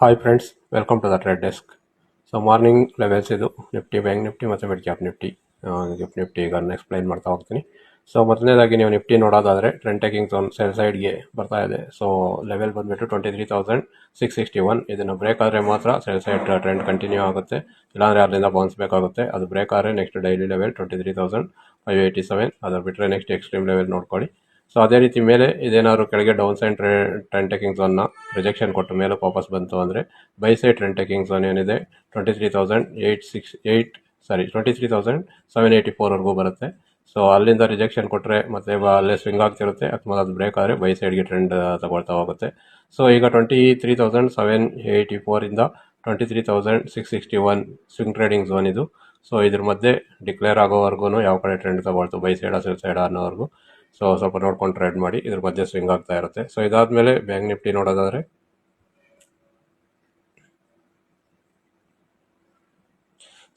Hi friends, welcome to the trade desk. So morning levels ಇದು Nifty, bank Nifty ಮತ್ತು mid cap Nifty. Gift Nifty ಈಗ explain ಮಾಡ್ತಾ ಹೋಗ್ತೀನಿ. ಸೊ ಮೊದಲನೇದಾಗಿ ನೀವು ನಿಫ್ಟಿ ನೋಡೋದಾದರೆ ಟ್ರೆಂಡ್ ಟೇಕಿಂಗ್ ಝೋನ್ ಸೆಲ್ ಸೈಡ್ಗೆ ಬರ್ತಾ ಇದೆ. ಸೊ ಲೆವೆಲ್ ಬಂದುಬಿಟ್ಟು 23,661. ಇದನ್ನು ಬ್ರೇಕ್ ಆದರೆ ಮಾತ್ರ ಸೆಲ್ ಸೈಡ್ ಟ್ರೆಂಡ್ ಕಂಟಿನ್ಯೂ ಆಗುತ್ತೆ, ಇಲ್ಲಾಂದರೆ ಅಲ್ಲಿಂದ ಬೌನ್ಸ್ ಬೇಕಾಗುತ್ತೆ. ಅದು ಬ್ರೇಕ್ ಆದರೆ ನೆಕ್ಸ್ಟ್ ಡೈಲಿ ಲೆವೆಲ್ 23,587. ಅದು ಬಿಟ್ಟರೆ ನೆಕ್ಸ್ಟ್ ಎಕ್ಸ್ಟ್ರೀಮ್ ಲೆವೆಲ್ ನೋಡ್ಕೊಳ್ಳಿ. ಸೊ ಅದೇ ರೀತಿ ಮೇಲೆ ಇದೇನಾದ್ರು ಕೆಳಗೆ ಡೌನ್ ಸೈಡ್ ಟ್ರೆಂಡ್ ಟೇಕಿಂಗ್ ಝೋನ್ನ ರಿಜೆಕ್ಷನ್ ಕೊಟ್ಟು ಮೇಲೆ ವಾಪಸ್ ಬಂತು ಅಂದರೆ buy side trend taking zone ಏನಿದೆ 23,784ವರೆಗೂ ಬರುತ್ತೆ. ಸೊ ಅಲ್ಲಿಂದ ರಿಜೆಕ್ಷನ್ ಕೊಟ್ಟರೆ ಮತ್ತೆ ಅಲ್ಲೇ ಸ್ವಿಂಗ್ ಆಗ್ತಿರುತ್ತೆ, ಅಥವಾ ಅದು ಬ್ರೇಕ್ ಆದರೆ ಬೈ ಸೈಡ್ಗೆ ಟ್ರೆಂಡ್ ತಗೊಳ್ತಾ ಹೋಗುತ್ತೆ. ಸೊ ಈಗ 23,784ಇಂದ 23,661 ಸ್ವಿಂಗ್ ಟ್ರೇಡಿಂಗ್ ಝೋನ್ ಇದು. ಸೊ ಇದ್ರ ಮಧ್ಯೆ ಡಿಕ್ಲೇರ್ ಆಗೋವರೆಗೂ ಯಾವ ಕಡೆ ಟ್ರೆಂಡ್ ತಗೊಳ್ತು, ಬೈ ಸೈಡ್ ಸೆಲ್ ಸೈಡ್ ಅನ್ನೋವರೆಗೂ ಸೊ ಸ್ವಲ್ಪ ನೋಡ್ಕೊಂಡು ಟ್ರೇಡ್ ಮಾಡಿ. ಇದ್ರ ಮಧ್ಯೆ ಸ್ವಿಂಗ್ ಆಗ್ತಾ ಇರುತ್ತೆ. ಸೊ ಇದಾದ್ಮೇಲೆ ಬ್ಯಾಂಕ್ ನಿಫ್ಟಿ ನೋಡೋದಾದ್ರೆ,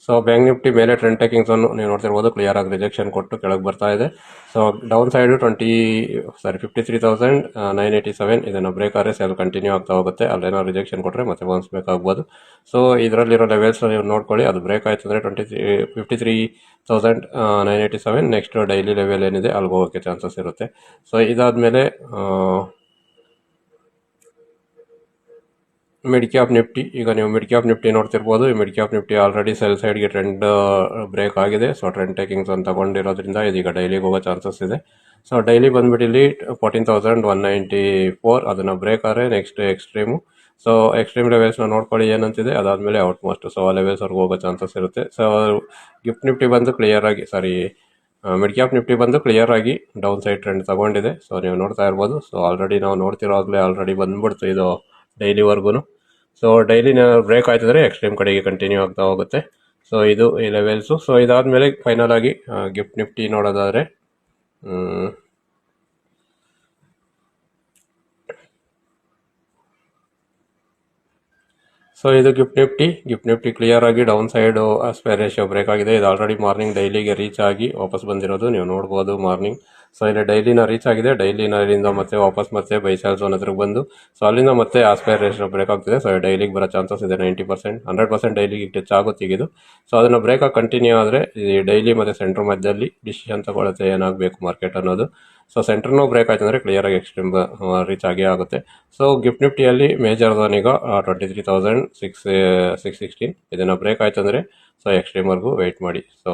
ಸೊ ಬ್ಯಾಂಕ್ ನಿಫ್ಟಿ ಮೇಲೆ ಟ್ರೆಂಡ್ ಟೇಕಿಂಗ್ ಝೋನ್ ನೀವು ನೋಡ್ತಿರ್ಬೋದು, ಕ್ಲಿಯರ್ ಆಗಿ ರಿಜೆಕ್ಷನ್ ಕೊಟ್ಟು ಕೆಳಗೆ ಬರ್ತಾ ಇದೆ. ಸೊ ಡೌನ್ ಸೈಡ್ 53,987 ಇದನ್ನು ಬ್ರೇಕ್ ಆದರೆ ಸೆಲ್ ಕಂಟಿನ್ಯೂ ಆಗ್ತಾ ಹೋಗುತ್ತೆ. ಅಲ್ಲೇನೋ ರಿಜೆಕ್ಷನ್ ಕೊಟ್ಟರೆ ಮತ್ತೆ ಬೌನ್ಸ್ ಬೇಕಾಗ್ಬೋದು. ಸೊ ಇದರಲ್ಲಿರೋ ಲೆವೆಲ್ಸ್ ನೀವು ನೋಡ್ಕೊಳ್ಳಿ. ಅದು ಬ್ರೇಕ್ ಆಯ್ತು ಅಂದರೆ 53,987 ನೆಕ್ಸ್ಟ್ ಡೈಲಿ ಲೆವೆಲ್ ಏನಿದೆ ಅಲ್ಲಿಗೆ ಹೋಗೋಕ್ಕೆ ಚಾನ್ಸಸ್ ಇರುತ್ತೆ. ಸೊ ಇದಾದಮೇಲೆ ಮಿಡ್ ಕ್ಯಾಪ್ ನಿಫ್ಟಿ, ಈಗ ನೀವು ಮಿಡ್ ಕ್ಯಾಪ್ ನಿಫ್ಟಿ ನೋಡ್ತಿರ್ಬೋದು. ಈ mid cap Nifty already cell ಸೈಡ್ಗೆ ಟ್ರೆಂಡ್ ಬ್ರೇಕ್ ಆಗಿದೆ. ಸೊ ಟ್ರೆಂಡ್ ಟೇಕಿಂಗ್ ಝೋನ್ ತಗೊಂಡಿರೋದ್ರಿಂದ ಇದೀಗ ಡೈಲಿಗೆ ಹೋಗೋ ಚಾನ್ಸಸ್ ಇದೆ. ಸೊ ಡೈಲಿ ಬಂದ್ಬಿಟ್ಟು ಇಲ್ಲಿ 14,194 ಅದನ್ನು ಬ್ರೇಕ್ ಆದರೆ ನೆಕ್ಸ್ಟ್ ಎಕ್ಸ್ಟ್ರೀಮು. ಸೊ ಎಕ್ಸ್ಟ್ರೀಮ್ ಲೆವೆಲ್ಸ್ನ ನೋಡ್ಕೊಳ್ಳಿ ಏನಂತಿದೆ, ಅದಾದಮೇಲೆ ಔಟ್ ಮೋಸ್ಟ್. ಸೊ ಆ ಲೆವೆಲ್ಸ್ವರೆಗೂ ಹೋಗೋ ಚಾನ್ಸಸ್ ಇರುತ್ತೆ. ಸೊ ಗಿಫ್ಟ್ ನಿಫ್ಟಿ ಬಂದು ಕ್ಲಿಯರ್ ಆಗಿ ಮಿಡ್ ಕ್ಯಾಪ್ ನಿಫ್ಟಿ ಬಂದು ಕ್ಲಿಯರ್ ಆಗಿ ಡೌನ್ ಸೈಡ್ ಟ್ರೆಂಡ್ ತಗೊಂಡಿದೆ. ಸೊ ನೀವು ನೋಡ್ತಾ ಇರ್ಬೋದು. ಸೊ ಆಲ್ರೆಡಿ ನಾವು ನೋಡ್ತಿರೋವಾಗಲೇ ಆಲ್ರೆಡಿ ಬಂದ್ಬಿಡ್ತು ಇದು ಡೈಲಿವರೆಗೂ. ಸೊ ಡೈಲಿ ಬ್ರೇಕ್ ಆಯ್ತಂದರೆ ಎಕ್ಸ್ಟ್ರೀಮ್ ಕಡೆಗೆ ಕಂಟಿನ್ಯೂ ಆಗ್ತಾ ಹೋಗುತ್ತೆ. ಸೊ ಇದು ಈ ಲೆವೆಲ್ಸು. ಸೊ ಇದಾದಮೇಲೆ ಫೈನಲ್ ಆಗಿ ಗಿಫ್ಟ್ ನಿಫ್ಟಿ ನೋಡೋದಾದರೆ, ಸೊ ಇದು ಗಿಫ್ಟ್ ನಿಫ್ಟಿ ಕ್ಲಿಯರ್ ಆಗಿ down side aspire ratio break ಆಗಿದೆ. ಇದು ಆಲ್ರೆಡಿ ಮಾರ್ನಿಂಗ್ ಡೈಲಿಗೆ ರೀಚ್ ಆಗಿ ವಾಪಸ್ ಬಂದಿರೋದು ನೀವು ನೋಡ್ಬೋದು ಮಾರ್ನಿಂಗ್. ಸೊ ಇಲ್ಲಿ ಡೈಲಿನ ರೀಚ್ ಆಗಿದೆ. ಡೈಲಿನಿಂದ ಮತ್ತೆ ವಾಪಸ್ ಮತ್ತೆ ಬೈ ಸೆಲ್ ಝೋನ್ ಹತ್ರಕ್ಕೆ ಬಂದು ಸೊ ಅಲ್ಲಿಂದ ಮತ್ತೆ ಆಸ್ಪೈರ್ ರೇಷಿಯೋ ಬ್ರೇಕ್ ಆಗ್ತಿದೆ. ಸೊ ಡೈಲಿಗೆ ಬರೋ ಚಾನ್ಸಸ್ ಇದೆ 90%, 100% ಡೈಲಿಗೆ ಟಚ್ ಆಗುತ್ತೆ ಈಗಿದು. ಸೊ ಅದನ್ನು ಬ್ರೇಕ್ ಆಗಿ ಕಂಟಿನ್ಯೂ ಆದರೆ ಈ ಡೈಲಿ ಮತ್ತು ಸೆಂಟ್ರ್ ಮಧ್ಯದಲ್ಲಿ ಡಿಸಿಷನ್ ತಗೊಳುತ್ತೆ ಏನಾಗಬೇಕು ಮಾರ್ಕೆಟ್ ಅನ್ನೋದು. ಸೊ ಸೆಂಟ್ರ್ನೂ ಬ್ರೇಕ್ ಆಯ್ತು ಅಂದರೆ ಕ್ಲಿಯರ್ ಆಗಿ ಎಕ್ಸ್ಟ್ರೀಮ್ ರೀಚ್ ಆಗೇ ಆಗುತ್ತೆ. ಸೊ ಗಿಫ್ಟ್ ನಿಫ್ಟಿಯಲ್ಲಿ ಮೇಜರ್ ಝೋನ್ ಈಗ 23,616 ಇದನ್ನು ಬ್ರೇಕ್ ಆಯ್ತು ಅಂದರೆ ಸೊ ಎಕ್ಸ್ಟ್ರೀಮ್ವರೆಗೂ ವೆಯ್ಟ್ ಮಾಡಿ. ಸೊ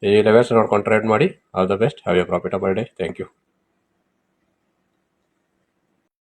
ಈ ಲೆವೆಲ್ಸ್ ನೋಡ್ಕೊಂಡು ಟ್ರೇಡ್ ಮಾಡಿ. All the best, have a profitable day. Thank you.